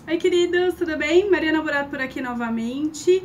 Oi, queridos, tudo bem? Mariana Borato por aqui novamente.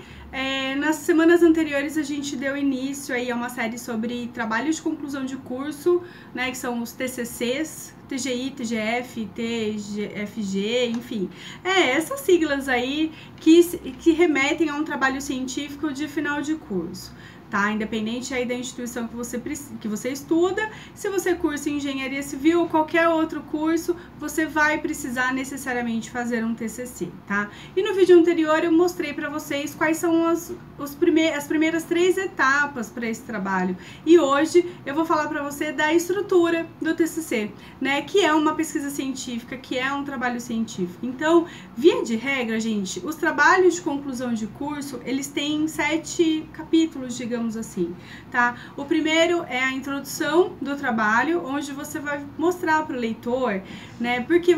Nas semanas anteriores a gente deu início aí a uma série sobre trabalho de conclusão de curso, né, que são os TCCs, TGI, TGF, TGFG, enfim. Essas siglas aí que remetem a um trabalho científico de final de curso. Tá? Independente aí da instituição que você estuda, se você cursa engenharia civil ou qualquer outro curso, você vai precisar necessariamente fazer um TCC, tá? E no vídeo anterior eu mostrei para vocês quais são as primeiras 3 etapas para esse trabalho. E hoje eu vou falar para você da estrutura do TCC, né? Que é uma pesquisa científica, que é um trabalho científico. Então, via de regra, gente, os trabalhos de conclusão de curso, eles têm 7 capítulos, digamos assim, tá? O primeiro é a introdução do trabalho, onde você vai mostrar para o leitor, né? Porque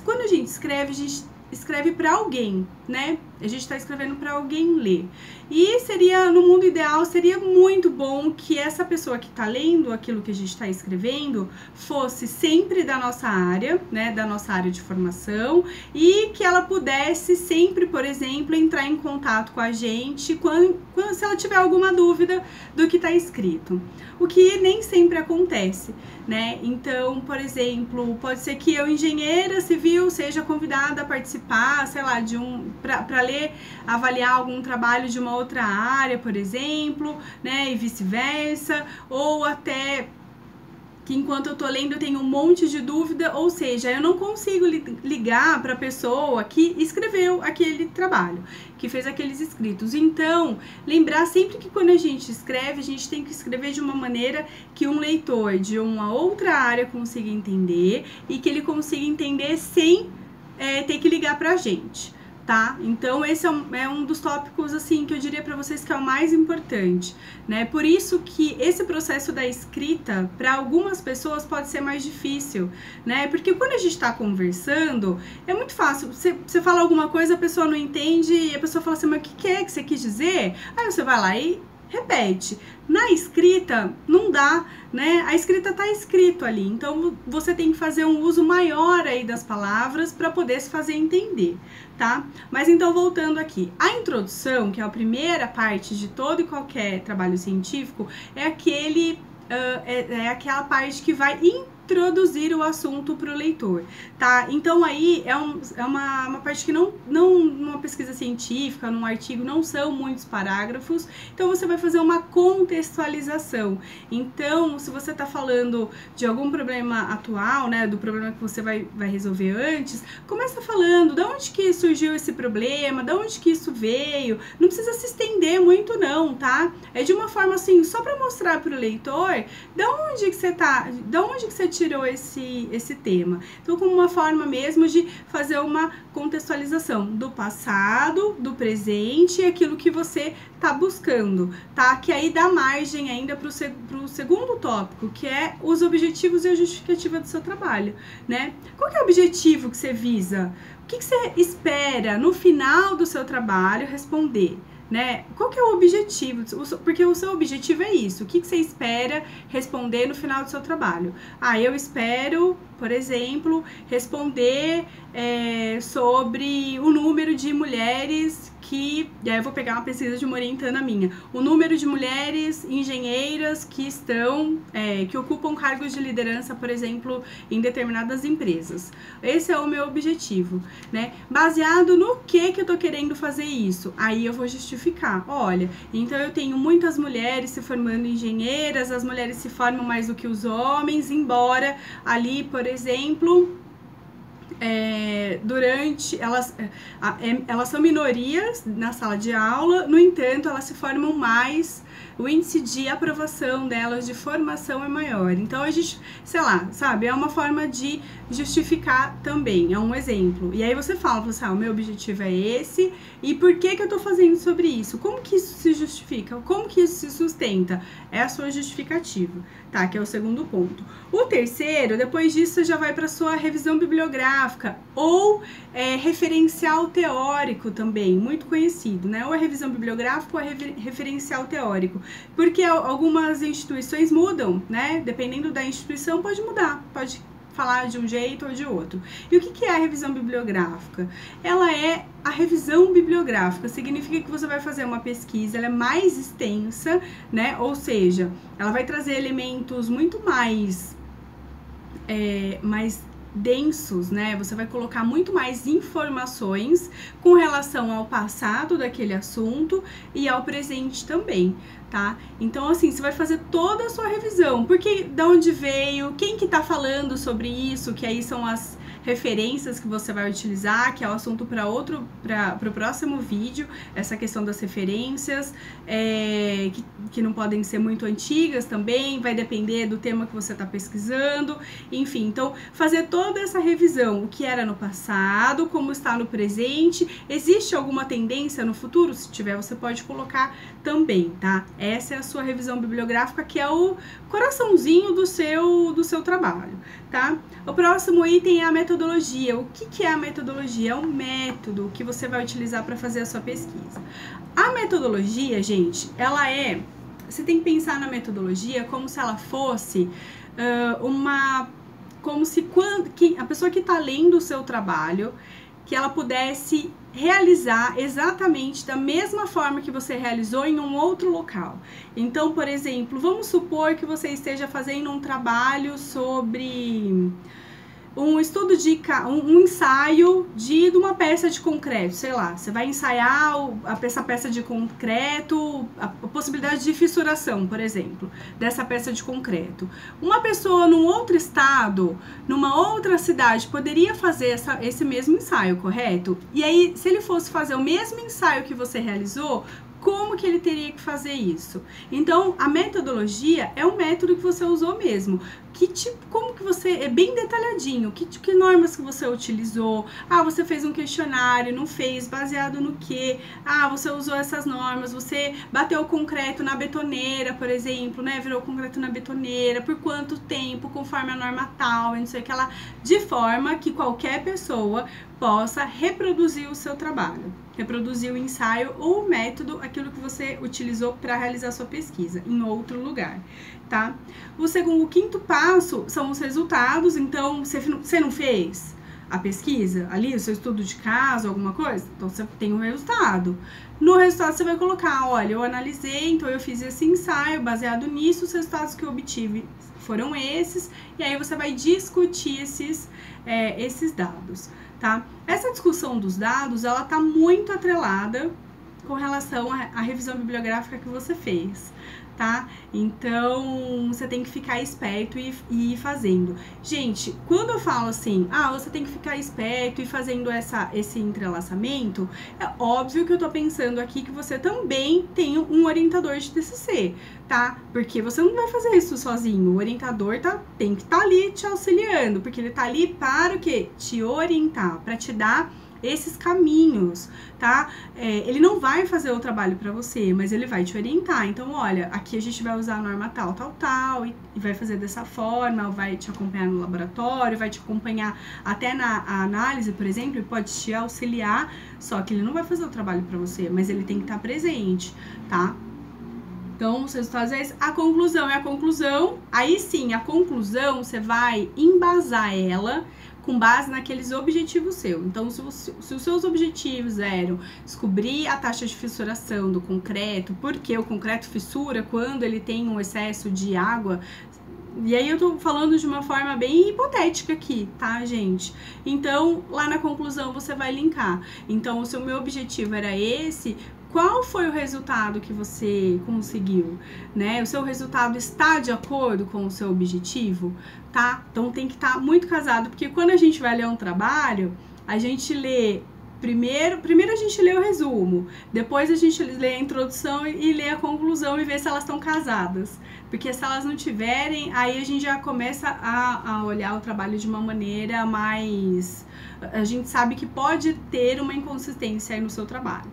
quando a gente escreve para alguém, né? A gente está escrevendo para alguém ler. E no mundo ideal, seria muito bom que essa pessoa que está lendo aquilo que a gente está escrevendo fosse sempre da nossa área, né? Da nossa área de formação, e que ela pudesse sempre, por exemplo, entrar em contato com a gente se ela tiver alguma dúvida do que está escrito. O que nem sempre acontece, né? Então, por exemplo, pode ser que eu, engenheira civil, seja convidada a participar, sei lá, para avaliar algum trabalho de uma outra área, por exemplo, né, e vice-versa, ou até que enquanto eu tô lendo eu tenho um monte de dúvida, ou seja, eu não consigo ligar para a pessoa que escreveu aquele trabalho, que fez aqueles escritos. Então, lembrar sempre que quando a gente escreve, a gente tem que escrever de uma maneira que um leitor de uma outra área consiga entender e que ele consiga entender sem ter que ligar pra gente. Tá? Então esse é um dos tópicos assim que eu diria para vocês que é o mais importante, né? Por isso que esse processo da escrita para algumas pessoas pode ser mais difícil, né? Porque quando a gente está conversando é muito fácil. Você fala alguma coisa, a pessoa não entende e a pessoa fala assim, mas o que é que você quis dizer? Aí você vai lá e repete. Na escrita não dá, né? A escrita tá escrito ali, então você tem que fazer um uso maior aí das palavras para poder se fazer entender, tá? Mas então voltando aqui, a introdução, que é a primeira parte de todo e qualquer trabalho científico, é aquela parte que vai introduzir o assunto para o leitor, tá? Então aí é uma parte que numa pesquisa científica, num artigo, não são muitos parágrafos, então você vai fazer uma contextualização. Então, se você está falando de algum problema atual, né, do problema que você vai resolver antes, começa falando de onde que surgiu esse problema, de onde que isso veio, não precisa se estender muito não, tá? É de uma forma assim, só para mostrar para o leitor de onde que você tirou esse tema. Então, como uma forma mesmo de fazer uma contextualização do passado, do presente e aquilo que você tá buscando, tá? Que aí dá margem ainda pro segundo tópico, que é os objetivos e a justificativa do seu trabalho, né? Qual que é o objetivo que você visa? O que você espera no final do seu trabalho responder? Né? Qual que é o objetivo? Porque o seu objetivo é isso. O que você espera responder no final do seu trabalho? Eu espero, por exemplo, responder sobre o número de mulheres e aí eu vou pegar uma pesquisa de uma orientanda minha. O número de mulheres engenheiras que que ocupam cargos de liderança, por exemplo, em determinadas empresas. Esse é o meu objetivo, né? Baseado no que eu tô querendo fazer isso? Aí eu vou justificar. Olha, então eu tenho muitas mulheres se formando engenheiras, as mulheres se formam mais do que os homens, embora ali, por exemplo, elas são minorias na sala de aula, no entanto, elas se formam mais, o índice de aprovação delas, de formação é maior. Então, a gente, sei lá, sabe, é uma forma de justificar também, é um exemplo. E aí você fala assim, o meu objetivo é esse, e por que eu tô fazendo sobre isso? Como que isso se justifica? Como que isso se sustenta? É a sua justificativa, tá? Que é o segundo ponto. O terceiro, depois disso, você já vai para sua revisão bibliográfica, ou referencial teórico também, muito conhecido, né? Ou a revisão bibliográfica ou a referencial teórico, porque algumas instituições mudam, né? Dependendo da instituição, pode mudar, pode falar de um jeito ou de outro. E o que é a revisão bibliográfica? Ela é a revisão bibliográfica, significa que você vai fazer uma pesquisa, ela é mais extensa, né? Ou seja, ela vai trazer elementos muito mais densos, né? Você vai colocar muito mais informações com relação ao passado daquele assunto e ao presente também, tá? Então, assim, você vai fazer toda a sua revisão, porque de onde veio, quem que tá falando sobre isso, que aí são as referências que você vai utilizar, que é o assunto para o próximo vídeo, essa questão das referências, que não podem ser muito antigas também, vai depender do tema que você está pesquisando, enfim, então fazer toda essa revisão, o que era no passado, como está no presente, existe alguma tendência no futuro? Se tiver, você pode colocar também, tá? Essa é a sua revisão bibliográfica, que é o coraçãozinho do seu trabalho, tá? O próximo item é a metodologia. O que é a metodologia? É um método que você vai utilizar para fazer a sua pesquisa. A metodologia, gente, ela você tem que pensar na metodologia como se ela fosse a pessoa que está lendo o seu trabalho, que ela pudesse realizar exatamente da mesma forma que você realizou em um outro local. Então, por exemplo, vamos supor que você esteja fazendo um trabalho sobre um ensaio de uma peça de concreto, sei lá, você vai ensaiar essa peça de concreto, a possibilidade de fissuração, por exemplo, dessa peça de concreto. Uma pessoa num outro estado, numa outra cidade, poderia fazer esse mesmo ensaio, correto? E aí, se ele fosse fazer o mesmo ensaio que você realizou, como que ele teria que fazer isso? Então, a metodologia é um método que você usou mesmo. Como que você, é bem detalhadinho, que normas que você utilizou? Ah, você fez um questionário, não fez, baseado no quê? Ah, você usou essas normas, você bateu o concreto na betoneira, por exemplo, né? Virou o concreto na betoneira, por quanto tempo, conforme a norma tal, não sei o que lá, de forma que qualquer pessoa possa reproduzir o seu trabalho, reproduzir o ensaio ou o método, aquilo que você utilizou para realizar sua pesquisa em outro lugar, tá? O quinto passo são os resultados. Então, você não fez a pesquisa ali, o seu estudo de caso, alguma coisa? Então, você tem um resultado. No resultado, você vai colocar, olha, eu analisei, então eu fiz esse ensaio, baseado nisso, os resultados que eu obtive foram esses, e aí você vai discutir esses dados, tá? Essa discussão dos dados, ela tá muito atrelada com relação à revisão bibliográfica que você fez, tá? Então, você tem que ficar esperto e ir fazendo. Gente, quando eu falo assim, você tem que ficar esperto e fazendo esse entrelaçamento, é óbvio que eu tô pensando aqui que você também tem um orientador de TCC, tá? Porque você não vai fazer isso sozinho. O orientador tem que estar ali te auxiliando, porque ele tá ali para o quê? Te orientar, para te dar esses caminhos, tá? Ele não vai fazer o trabalho para você, mas ele vai te orientar. Então, olha, aqui a gente vai usar a norma tal, e vai fazer dessa forma, vai te acompanhar no laboratório, vai te acompanhar até na análise, por exemplo, e pode te auxiliar, só que ele não vai fazer o trabalho para você, mas ele tem que estar presente, tá? Então, os resultados é a conclusão é a conclusão. Aí sim, a conclusão, você vai embasar ela com base naqueles objetivos seus. Então, se os seus objetivos eram descobrir a taxa de fissuração do concreto, porque o concreto fissura quando ele tem um excesso de água, e aí eu tô falando de uma forma bem hipotética aqui, tá, gente? Então, lá na conclusão você vai linkar. Então, se o meu objetivo era esse, qual foi o resultado que você conseguiu, né? O seu resultado está de acordo com o seu objetivo, tá? Então tem que estar muito casado, porque quando a gente vai ler um trabalho, a gente lê primeiro a gente lê o resumo, depois a gente lê a introdução e lê a conclusão e vê se elas estão casadas. Porque se elas não tiverem, aí a gente já começa a olhar o trabalho de uma maneira mais... A gente sabe que pode ter uma inconsistência aí no seu trabalho,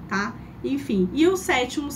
tá? Enfim, e o sétimo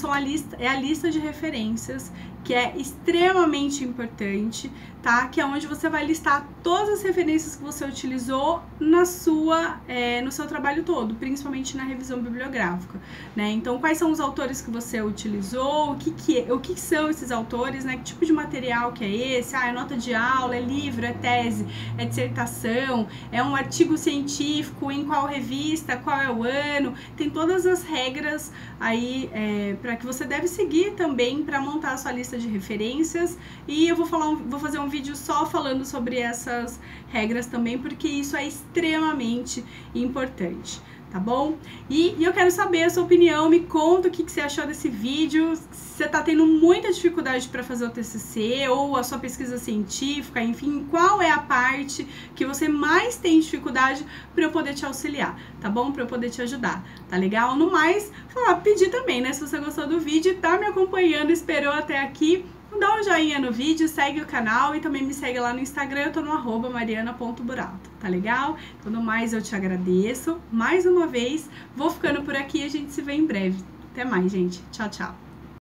é a lista de referências, que é extremamente importante, tá? Que é onde você vai listar todas as referências que você utilizou no seu trabalho todo, principalmente na revisão bibliográfica, né? Então, quais são os autores que você utilizou, o que são esses autores, né? Que tipo de material que é esse? É nota de aula, é livro, é tese, é dissertação, é um artigo científico, em qual revista, qual é o ano, tem todas as regras aí para que você deve seguir também para montar a sua lista de referências. E eu vou fazer um vídeo só falando sobre essas regras também, porque isso é extremamente importante, tá bom? E eu quero saber a sua opinião, me conta o que você achou desse vídeo, se você tá tendo muita dificuldade para fazer o TCC ou a sua pesquisa científica, enfim, qual é a parte que você mais tem dificuldade para eu poder te auxiliar, tá bom? Para eu poder te ajudar, tá legal? No mais, pedir também, né? Se você gostou do vídeo, tá me acompanhando, esperou até aqui, dá um joinha no vídeo, segue o canal e também me segue lá no Instagram, eu tô no @mariana.burato, tá legal? Então, no mais, eu te agradeço mais uma vez, vou ficando por aqui e a gente se vê em breve. Até mais, gente. Tchau, tchau.